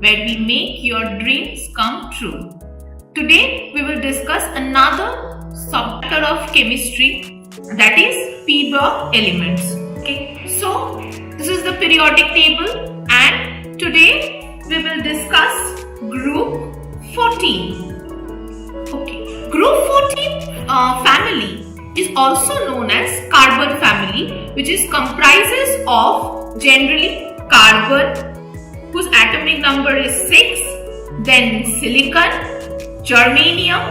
where we make your dreams come true. Today we will discuss another subchapter of chemistry, that is p-block elements. Okay, so this is the periodic table and today we will discuss group 14. Okay, group 14 family is also known as carbon family, which is comprises of generally carbon whose atomic number is 6, then silicon, germanium,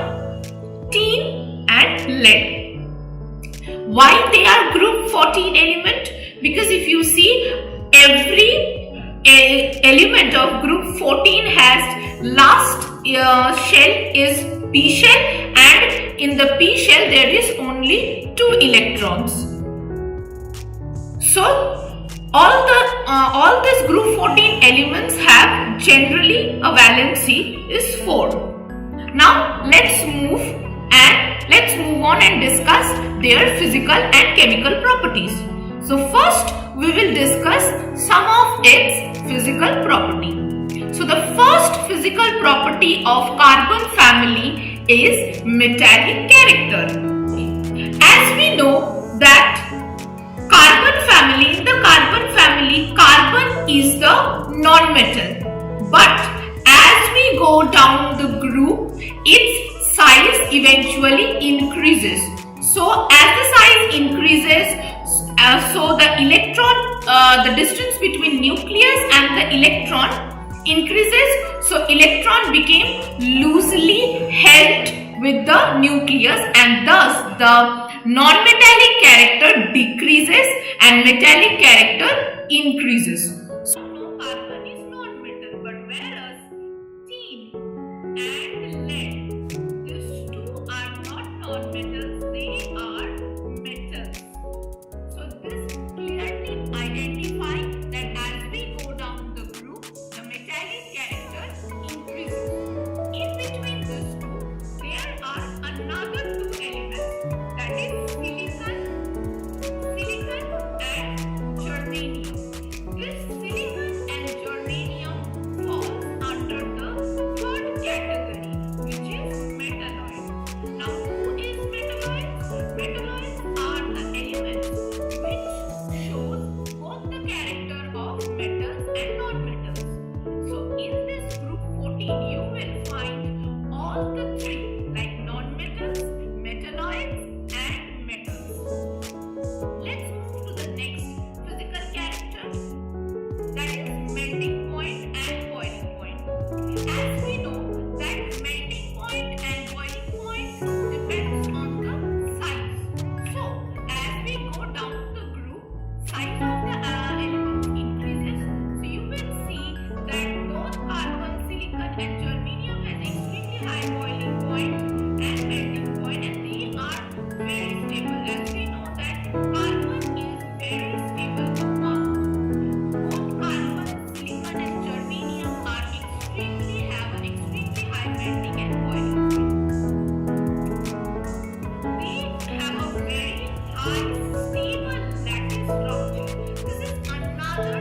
tin and lead. Why they are group 14 element? Because if you see, every element of group 14 has last shell is p shell, and in the p shell there is only 2 electrons. So all these group 14 elements have generally a valency is 4. Now let's move on and discuss their physical and chemical properties. So first we will discuss some of its physical property. So the first physical property of carbon family is metallic character. As we know that in the carbon family, carbon is the non-metal. But as we go down the group, its size eventually increases. So as the size increases, so the electron, the distance between nucleus and the electron increases. So electron became loosely held with the nucleus, and thus the non-metallic character decreases and metallic character increases. So no, carbon is non-metal, but whereas tin and lead, these two are not non-metals, they are metals. So this clearly identifies that as we go down the group, the metallic character increases. In between these two, there are another 2 elements, that is silicon and germanium. This silicon and germanium falls under the third category, which is metalloids. Now who is metalloids? Metalloids are the elements which shows both the character of metals and non-metals. So in this group 14 you will find all the 3, like non-metals, metalloids and metals. Let's move to the next physical character, that is melting point and boiling point. As we know that melting point and boiling point depends on the size. So as we go down the group, size of the elements increases. So you will see that both carbon, silicon and germanium has extremely high boiling point and melting point, and they are very stable. As we know that carbon is very stable compound. Both carbon, silicon and germanium have an extremely high melting and boiling point. They have a very high stable lattice structure. This is another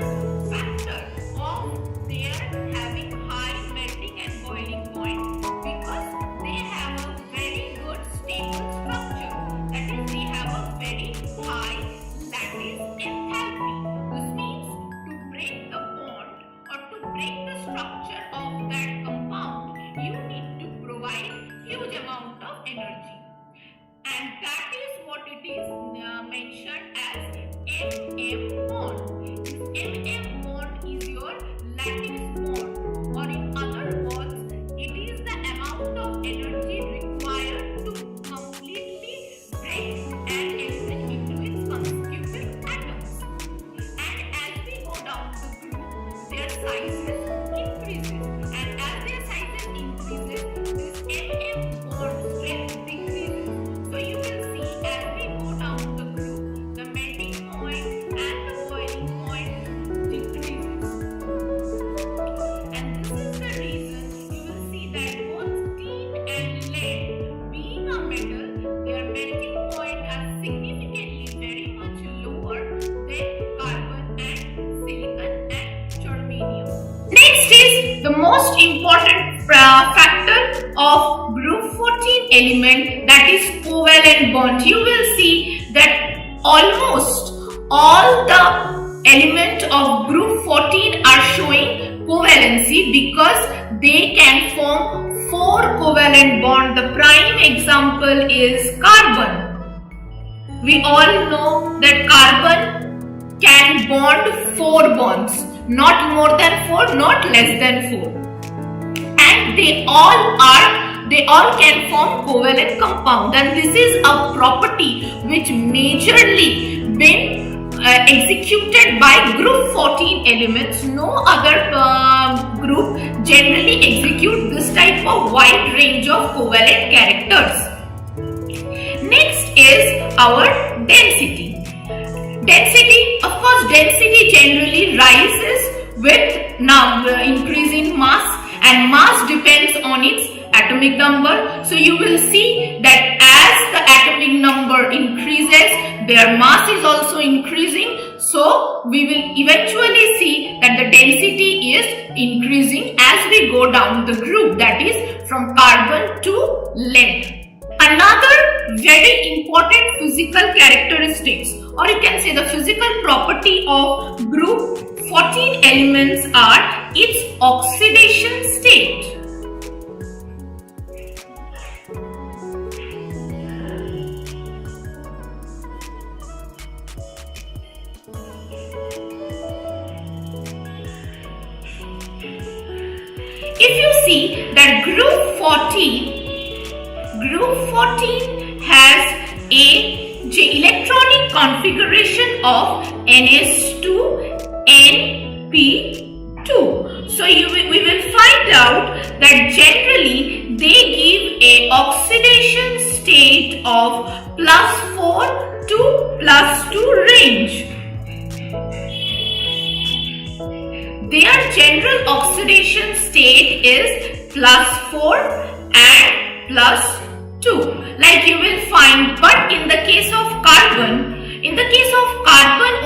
factor of their having high melting and boiling point, because they have a very good stable structure. That is, they have a very high lattice enthalpy. This means to break the bond or to break the structure of that compound, you need to provide huge amount of energy. And that is what it is mentioned as MM bond. MM bond is your lattice bond, or in other words, it is the amount of energy required to completely break an element into its constituent atoms. And as we go down the group, their sizes increases, and as their sizes increases, this MM bond strength decreases. So you will see, as we go down the group, the melting point and the boiling point decreases. And this is the reason you will see that both tin and lead, being a metal, their melting point are significantly very much lower than carbon and silicon and germanium. Next is the most important factor of group 14 element, that is covalent bond. You will see that almost all the elements of group 14 are showing covalency because they can form 4 covalent bonds. The prime example is carbon. We all know that carbon can bond 4 bonds, not more than 4, not less than 4. And they all can form covalent compound, and this is a property which majorly been executed by group 14 elements. No other group generally execute this type of wide range of covalent characters. Next is our density. Density, of course, density generally rises with increase in mass, and mass depends on its atomic number. So you will see that as the atomic number increases, their mass is also increasing. So we will eventually see that the density is increasing as we go down the group, that is from carbon to lead. Another very important physical characteristics, or you can say the physical property of group 14 elements are its oxidation state. If you see that group 14 has a electronic configuration of Ns2 Np2. So we will find out that generally they give a oxidation state of +4 to +2 range. Their general oxidation state is +4 and +2. Like you will find, but in the case of carbon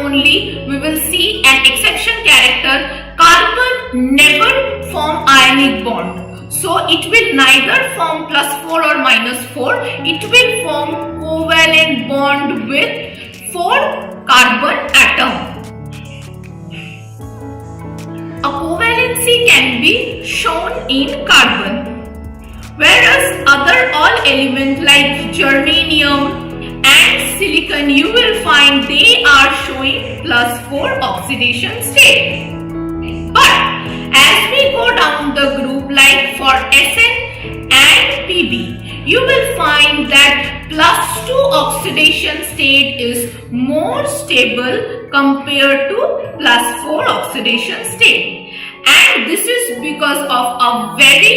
only, we will see an exception character. Carbon never form ionic bond. So it will neither form +4 or -4. It will form covalent bond with 4 carbon atom. A covalency can be shown in carbon, whereas other all elements like germanium and silicon, you will find they are showing +4 oxidation state. But as we go down the group, like for Sn and Pb, you will find that +2 oxidation state is more stable compared to +4 oxidation state. And this is because of a very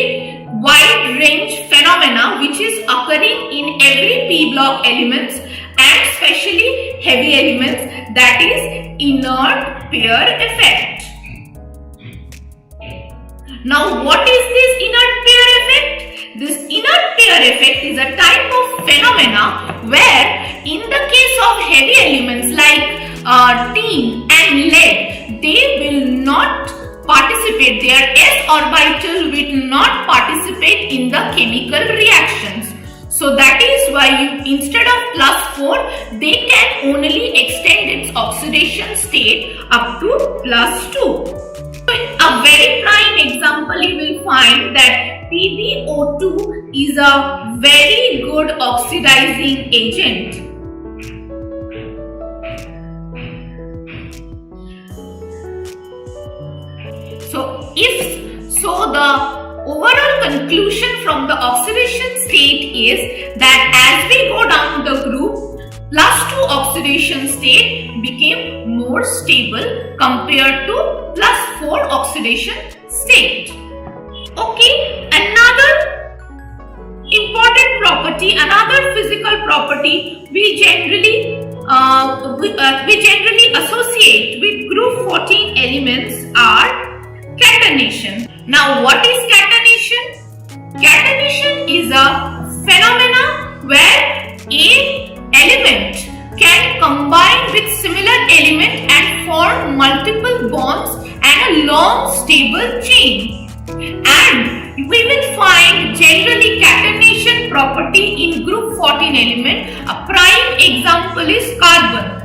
wide range phenomena which is occurring in every p block elements, and especially heavy elements, that is inert pair effect. Now what is this inert pair effect? This inert pair effect is a type of phenomena where in the case of heavy elements like tin and lead, they will not participate, their s orbital will not participate in the chemical reactions. So that is why instead of +4, they can only extend its oxidation state up to +2. So a very prime example, you will find that PbO2 is a very good oxidizing agent. So the overall conclusion from the oxidation state is that as we go down the group, +2 oxidation state became more stable compared to +4 oxidation state. Okay, another important property, another physical property we generally associate with group 14 elements are catenation. Now what is catenation? Catenation is a phenomena where a element can combine with similar element and form multiple bonds and a long stable chain. And we will find generally catenation property in group 14 element. A prime example is carbon.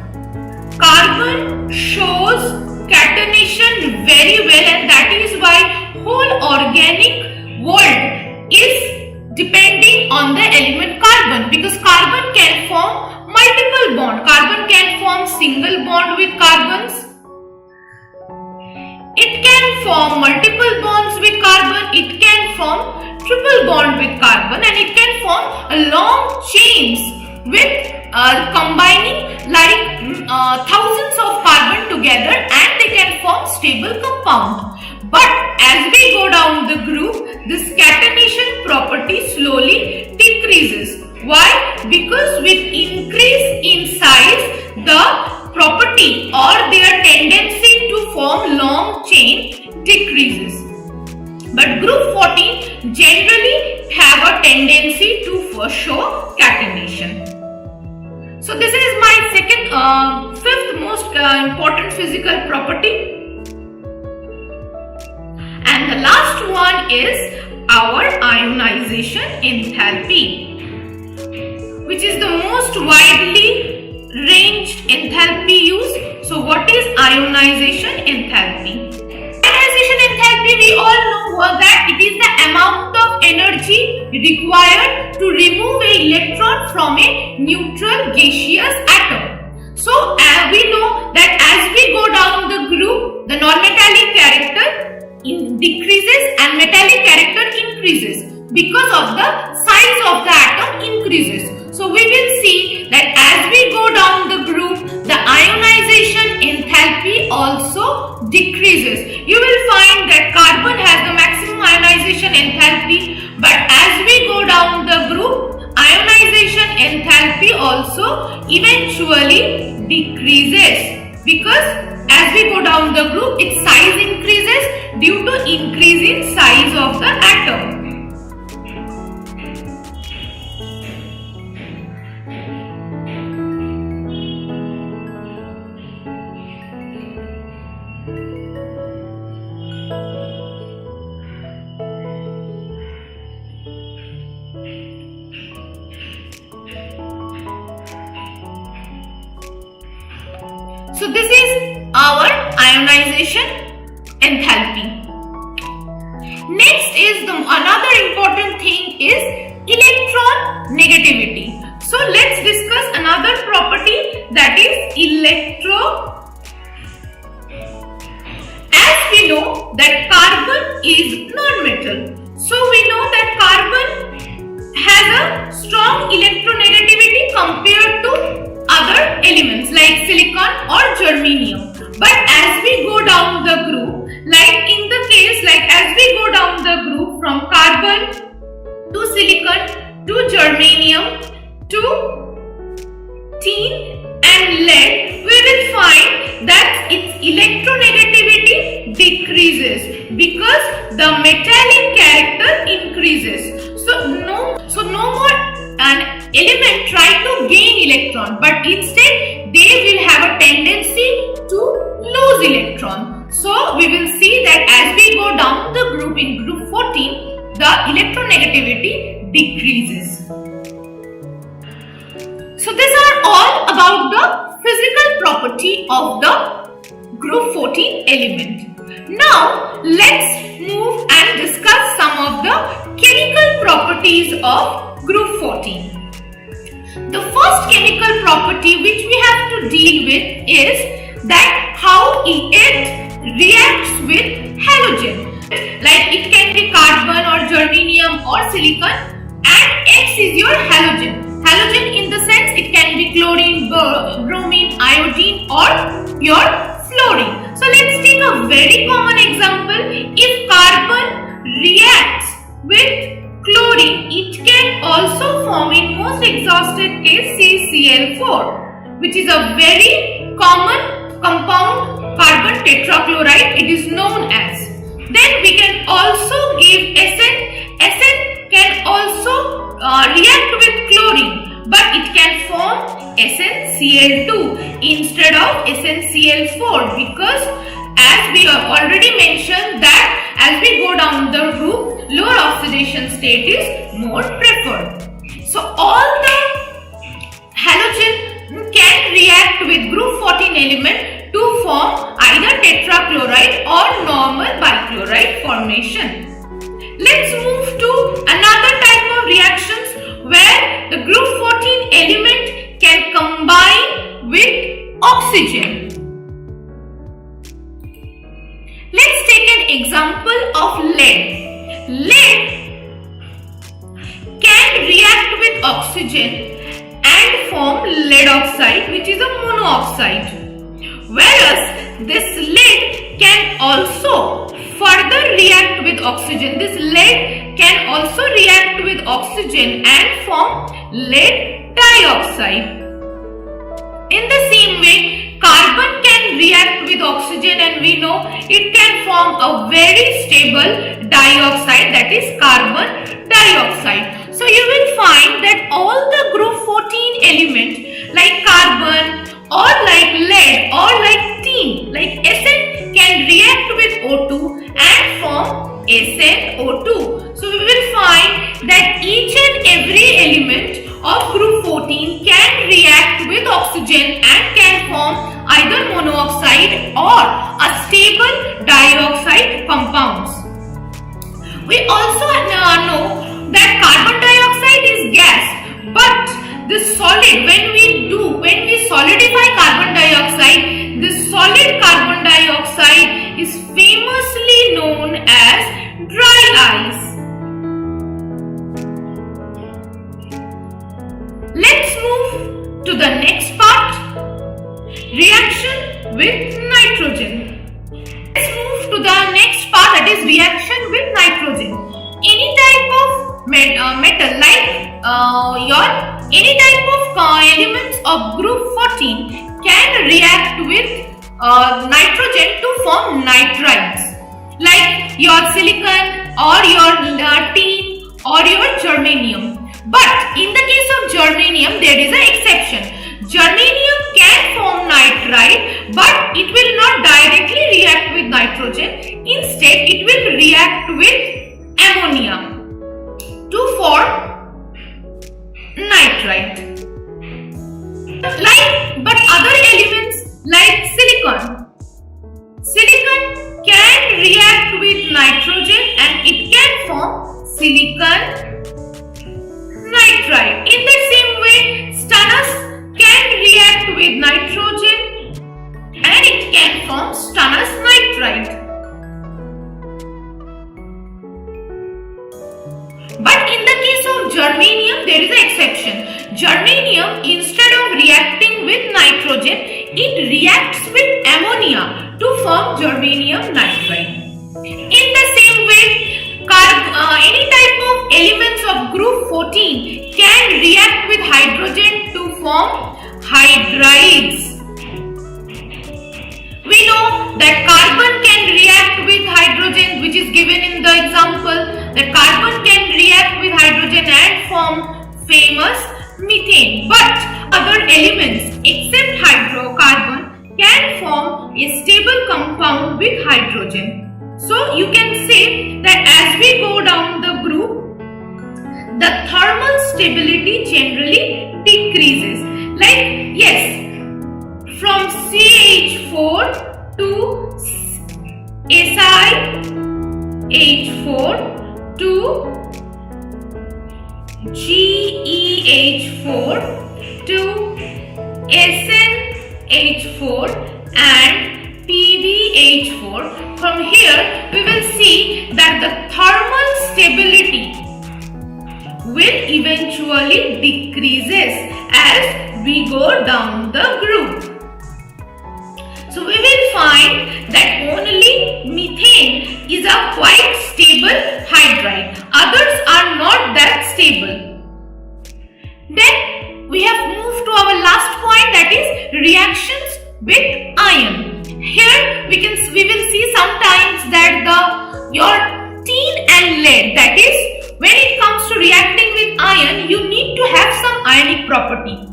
Carbon shows catenation very well, and that is why whole organic world is depending on the element carbon, because carbon can form multiple bond. Carbon can form single bond with carbons. It can form multiple bonds with carbon. It can form triple bond with carbon, and it can form long chains with combining like thousands of carbon together, and they can form stable compound. But as we go down the group, this catenation property slowly decreases. Why? Because with increase in size, the property or their tendency to form long chain decreases. But group 14 generally have a tendency to show catenation. So this is my fifth most important physical property. And the last one is our ionization enthalpy, which is the most widely ranged enthalpy used. So what is ionization enthalpy? Ionization enthalpy, we all know that it is the amount of energy required to remove an electron from a neutral gaseous atom. So we know that as we go down the group, the non-metallic character decreases and metallic character increases because of the size of the atom increases. So we will see that as we go down the group, the ionization enthalpy also decreases. You will find that carbon has the maximum ionization enthalpy, but as we go down the group, ionization enthalpy also eventually decreases, because as we go down the group, its size increases due to increase in size of the atom. So this is our ionization enthalpy. Next is another important thing is electron negativity. So let's discuss another property, that is electro. As we know that carbon is non-metal, so we know that carbon has a strong electronegativity compared to other elements like silicon or germanium. But as we go down the group, like in the case, like as we go down the group from carbon to silicon to germanium to tin and lead, we will find that its electronegativity decreases because the metallic character increases. So no more an element try to gain electron, but instead they will have a tendency to lose electron. So we will see that as we go down the group in group 14, the electronegativity decreases. So these are all about the physical property of the group 14 element. Now let's move and discuss some of the chemical properties of group 14. The first chemical property which we have to deal with is that how it reacts with halogen. Like it can be carbon or germanium or silicon, and X is your halogen. Halogen in the sense it can be chlorine, bromine, iodine or your fluorine. So let's take a very common example. If carbon reacts with chlorine, it can also form in most exhausted case CCl4, which is a very common compound carbon tetrachloride, it is known as. Then we can also give SN. SN can also react with chlorine, but it can form SnCl2 instead of SnCl4, because as we have already mentioned that as we go down the group, lower oxidation state is more preferred. So all the halogen can react with group 14 element to form either tetrachloride or normal bichloride formation. Let's move to another type of reactions where the group 14 element can combine with oxygen. Let's take an example of lead. Lead can react with oxygen and form lead oxide, which is a monooxide. Whereas this lead can also further react with oxygen. This lead can also react with oxygen and form lead dioxide. In the same way, carbon can react with oxygen, and we know it can form a very stable dioxide, that is carbon dioxide. So you will find that all the group 14 elements like carbon or like lead or like tin, like Sn, can react with O2 and form SnO2. So we will find that each and every element of group 14 can react with oxygen and can form either monoxide or a stable dioxide compounds. We also know that carbon dioxide is gas, but this solid, when we solidify carbon dioxide, this solid carbon dioxide is famously known as dry ice. Let's move to the next part, reaction with nitrogen. Let's move to the next part, that is reaction with nitrogen. Any type of metal like any type of elements of group 14 can react with nitrogen to form nitrides, like your silicon or your tin or your germanium. But in the case of germanium, there is an exception. Germanium can form nitride, but it will not directly react with nitrogen. Instead, it will react with ammonia to form nitride. But other elements like silicon can react with nitrogen and it can form silicon nitride. In the same way, stannous can react with nitrogen and it can form stannous nitride. But in the case of germanium, there is an exception. Germanium, instead of reacting with nitrogen, it reacts with ammonia to form germanium nitride. In the same way, any type of elements of group 14 can react with hydrogen to form hydrides. We know that carbon can react with hydrogen, which is given in the example, that carbon can react with hydrogen and form famous methane. But other elements except hydrocarbon can form a stable compound with hydrogen. So you can say that as we go down the group, the thermal stability generally decreases. Like, yes, from CH4 to SiH4 to GeH4 to SnH4 and PbH4. From here we will see that the thermal stability will eventually decreases as we go down the group. So we will find that only methane is a quite stable hydride. Others are not that stable. Then we have moved to our last point, that is reactions with iron. Here we will see sometimes that your tin and lead, that is when it comes to reacting with iron, you need to have some ionic property.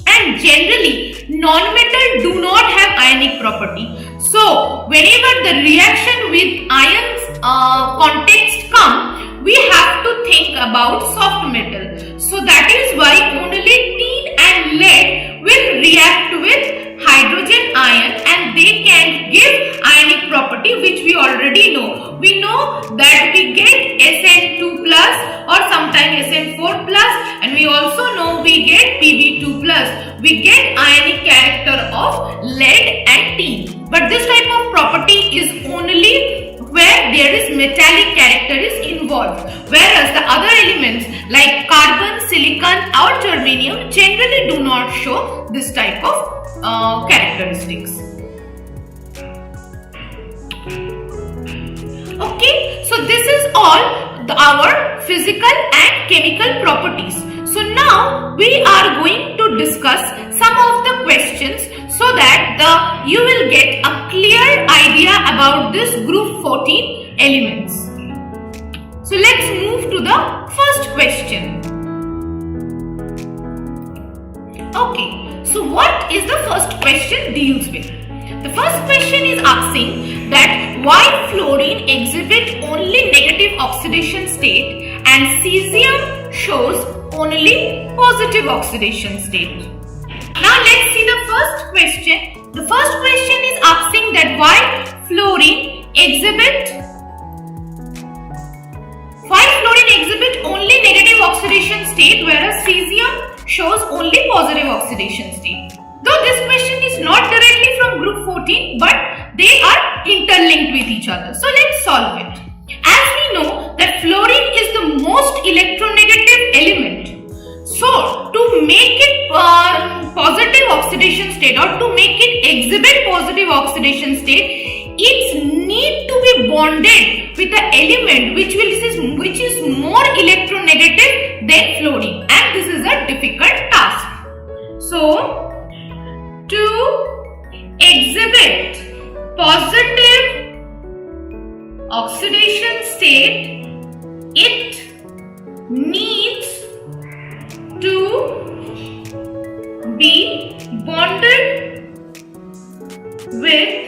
And generally non-metal do not have ionic property. So whenever the reaction with ions context come, we have to think about soft metal. So that is why only tin and lead will react with hydrogen ion, and they can give ionic property, which we already know. We know that we get Sn2 plus or sometimes Sn4 plus, and we also know we get Pb2 plus. We get ionic character of lead and tin. But this type of property is only where there is metallic character is involved, whereas the other elements like carbon, silicon or germanium generally do not show this type of characteristics. Okay, so this is all our physical and chemical properties. So now we are going to discuss some of the questions so that you will get a clear idea about this group 14 elements. So let's move to the first question. Okay, so what is the first question deals with? The first question is asking that why fluorine exhibit only negative oxidation state and cesium shows only positive oxidation state. Now let's see the first question. The first question is asking that why fluorine exhibit only negative oxidation state, whereas cesium shows only positive oxidation state. Though this question is not directly from group 14, but they are interlinked with each other. So let's solve it. As we know that fluorine is the most electronegative element. So to make it positive oxidation state or to make it exhibit positive oxidation state, it needs to be bonded with the element which is more electronegative than fluorine, and this is a difficult task. So to exhibit positive oxidation state, it needs to be bonded with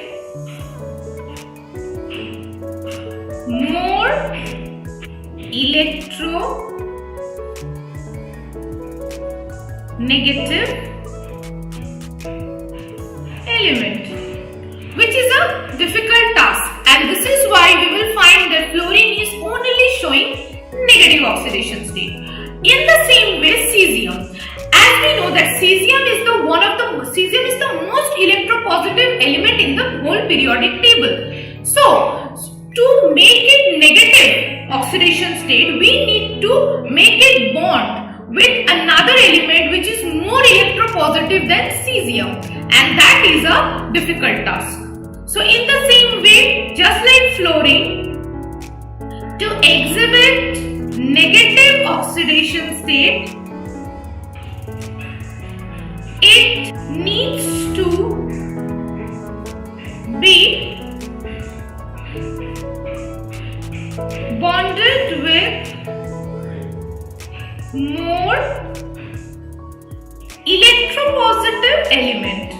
more electronegative element, which is a difficult task, and this is why we will find that fluorine is only showing negative oxidation state. In the same way, cesium, as we know that cesium is the most electropositive element in the whole periodic table. So to make it negative oxidation state, we need to make it bond with another element which is more electropositive than cesium, and that is a difficult task. So in the same way, just like fluorine, to exhibit negative oxidation state, it needs to be bonded with more electropositive element.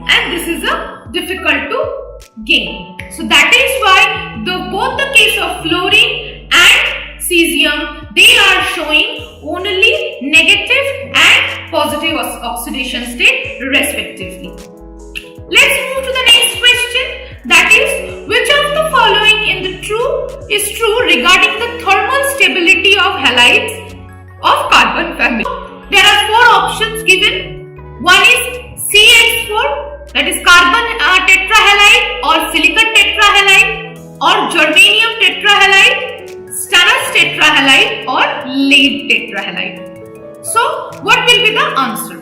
And this is a difficult to gain. So that is why both the case of fluorine and cesium, they are showing only negative and positive oxidation state respectively. Let's move to the next question, that is, which of the following is true regarding the thermal stability of halides of carbon family? There are four options given. One is CH4, that is carbon tetrahalide or silicon tetrahalide or germanium tetrahalide, stannous tetrahalide or lead tetrahalide. So what will be the answer?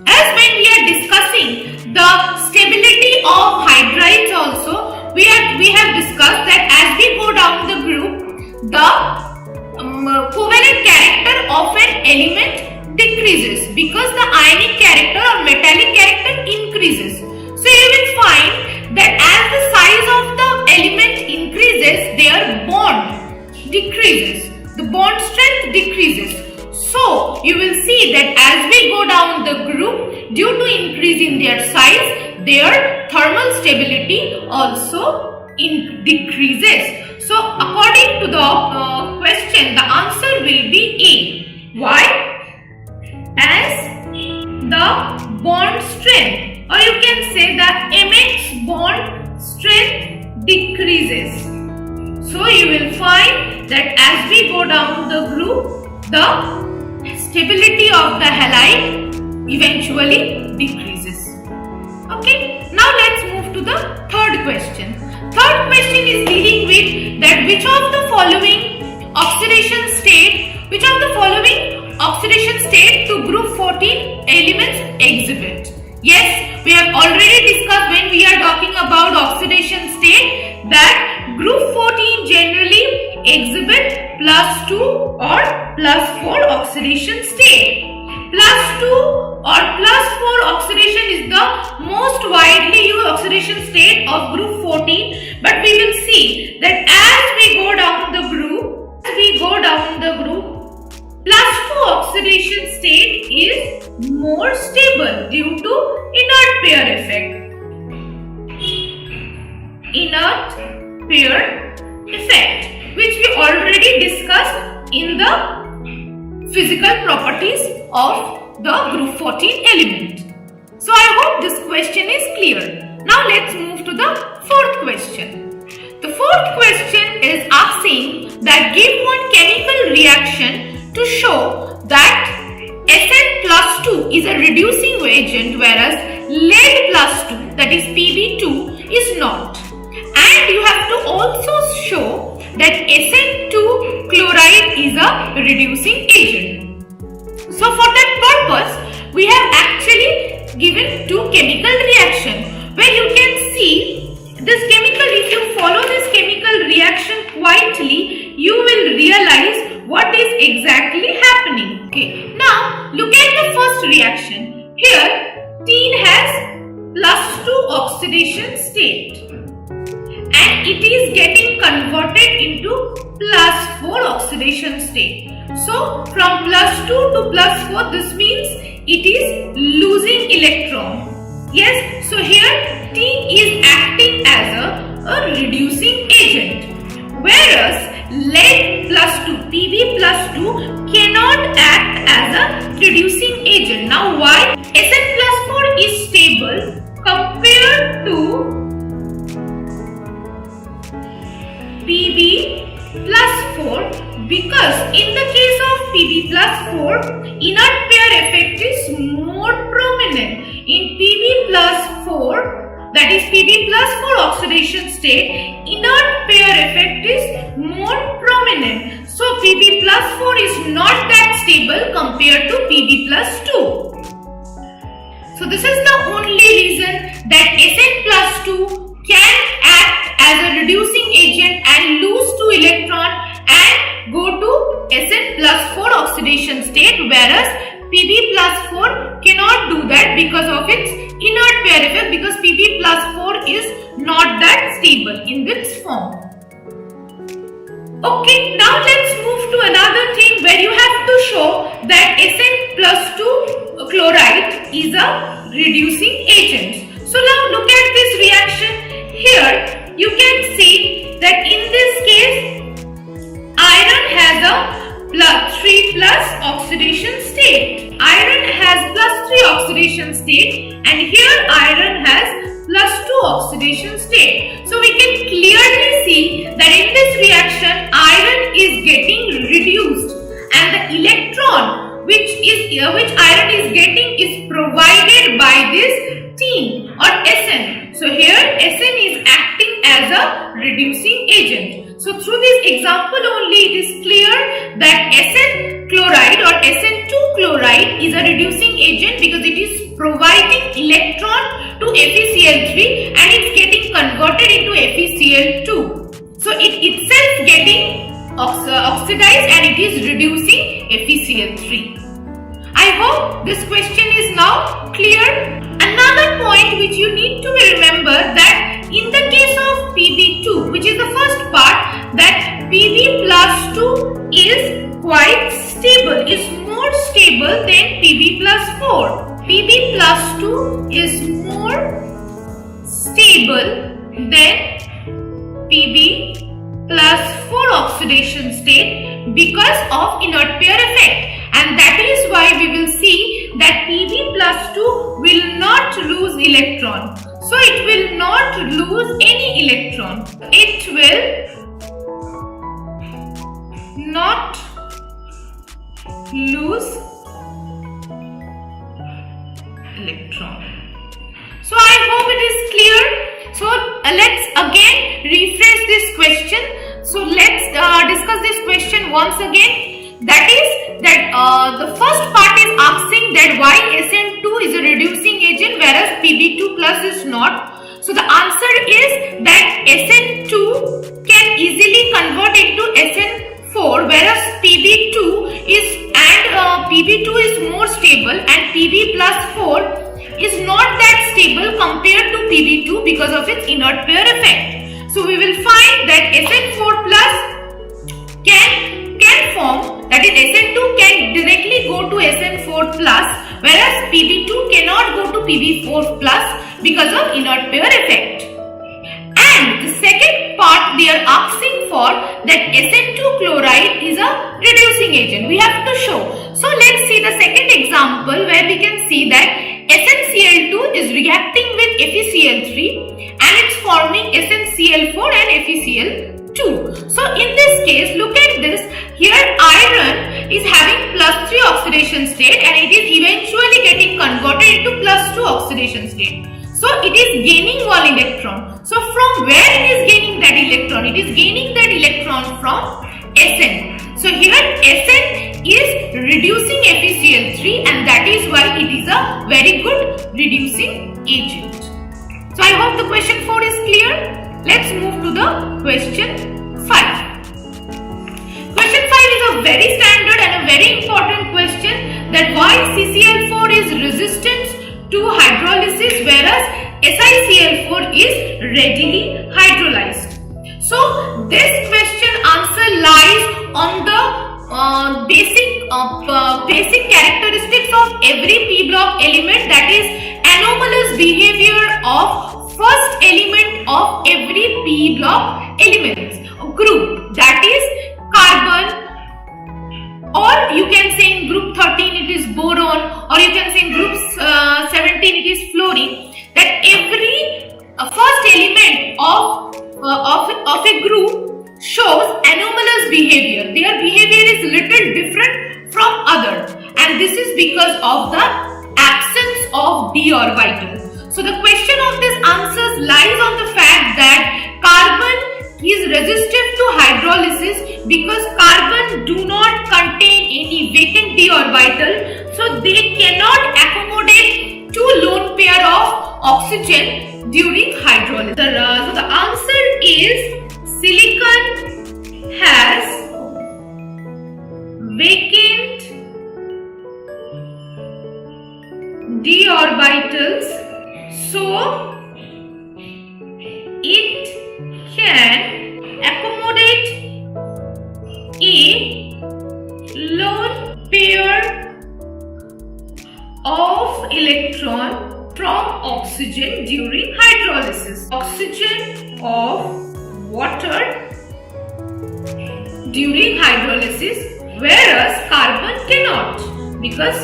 As when we are discussing the stability of hydrides also, we have discussed that as we go down the group, the covalent character of an element decreases because the ionic character or metallic character increases. So you will find that as the size of the element increases, their bond decreases, the bond strength decreases. So you will see that as we go down the group, due to increase in their size, their thermal stability also decreases. So according to the question, the answer will be A. Why? As the bond strength, or you can say the MX bond strength decreases. So you will find that as we go down the group, the stability of the halide eventually decreases. Okay, now let's move to the third question. Third question is dealing with that which of the following oxidation state to group 14 elements exhibit. Yes, we have already discussed when we are talking about oxidation state that group 14 generally exhibit +2 or +4 oxidation state. +2 or +4 oxidation is the most widely used oxidation state of group 14, but we will see that as we go down the group, +4 oxidation state is more stable due to inert pair effect. Inert pair effect, which we already discussed in the physical properties of the group 14 element. So I hope this question is clear. Now let's move to the fourth question. The fourth question is asking that give one chemical reaction to show that Sn+2 is a reducing agent whereas lead+2, that is Pb2, is not. And you have to also show that Sn2 chloride is a reducing agent. So for that purpose, we have actually given two chemical reactions where you can see this chemical. If you follow this chemical reaction quietly, you will realize what is exactly happening. Okay, now look at the first reaction. Here, tin has +2 oxidation state and it is getting converted into +4 oxidation state. So from +2 to +4, this means it is losing electron. Yes, so here tin is acting as a reducing agent, whereas lead+2, Pb+2 cannot act as a reducing agent. Now why? Sn+4 is stable compared to Pb+4 because in the case of Pb+4, inert pair effect is more prominent. In Pb+4, that is Pb+4 oxidation state, inert pair effect is more prominent. So Pb+4 is not that stable compared to Pb+2. So this is the only reason that Sn+2 can act as a reducing agent and lose 2 electron and go to Sn+4 oxidation state, whereas Pb+4 cannot do that because of its inert pair effect, because Pb+4 is not that stable in this form. Okay, now let's move to another thing where you have to show that Sn+2 chloride is a reducing agent. So now look at this reaction. Here you can see that in this case iron has a +3 oxidation state. Iron has +3 oxidation state and here iron has +2 oxidation state. So we can clearly see that in this reaction iron is getting reduced and the electron which iron is getting is provided by this tin or Sn. So here Sn is acting as a reducing agent. So through this example only it is clear that Sn chloride or Sn2 chloride is a reducing agent because it is providing electron to FeCl3 and it's getting converted into FeCl2. So it itself getting oxidized and it is reducing FeCl3. I hope this question is now clear. Another point which you need to remember that in the case of Pb2, which is the first part, that Pb+2 is quite stable, is more is more stable than Pb plus 4 oxidation state because of inert pair effect, and that is why we will see that Pb plus 2 will not lose electron. So it will not lose any electron. It will not lose electron. So I hope it is clear. So let's again rephrase this question. So let's discuss this question once again. That is that the first part is asking that why SN2 is a reducing agent whereas Pb2 plus is not. So the answer is that SN2 can easily convert into SN4 whereas Pb2 is more stable and Pb plus 4 is not that stable compared to Pb2 because of its inert pair effect. So we will find that SN4 plus can form, that is SN2 can directly go to SN4 plus whereas Pb2 cannot go to Pb4 plus because of inert pair effect. And the second part they are asking for that SN2 chloride is a reducing agent. We have to show. So let's see the second example where we can see that SnCl2 is reacting with FeCl3 and it's forming SnCl4 and FeCl2. So in this case, look at this. Here iron is having plus 3 oxidation state and it is eventually getting converted into plus 2 oxidation state. So it is gaining 1 electron. So from where it is gaining that electron? It is gaining that electron from Sn. So here Sn is reducing FeCl3 and that is why it is a very good reducing agent. So I hope the question 4 is clear. Let's move to the question 5. Question 5 is a very standard and a very important question, that why CCl4 is resistant to hydrolysis whereas SiCl4 is readily hydrolyzed. So this question answer lies on the basic characteristics of every p block element, that is anomalous behavior of first element of every p block elements group, that is carbon, or you can say in group 13 it is boron, or you can say in group 17 it is fluorine. That every first element of a group shows anomalous behavior. Their behavior is little different from other, and this is because of the absence of d orbital. So the question of this answers lies on the fact that carbon is resistive to hydrolysis because carbon do not contain any vacant d orbital, so they cannot accommodate 2 lone pair of oxygen during hydrolysis. So the answer is silicon has vacant d orbitals, so it can accommodate a lone pair of electron from oxygen during hydrolysis. Oxygen of water during hydrolysis, whereas carbon cannot, because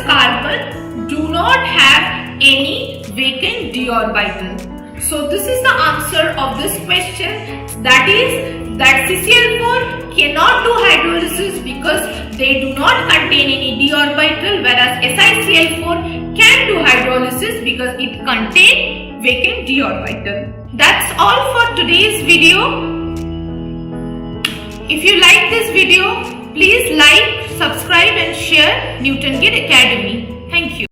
carbon do not have any vacant d orbital. So this is the answer of this question, that is that CCl4 cannot do hydrolysis because they do not contain any d orbital, whereas SiCl4 can do hydrolysis because it contains vacant d orbital. That's all for today's video. If you like this video, please like, subscribe and share Newton Gate Academy. Thank you.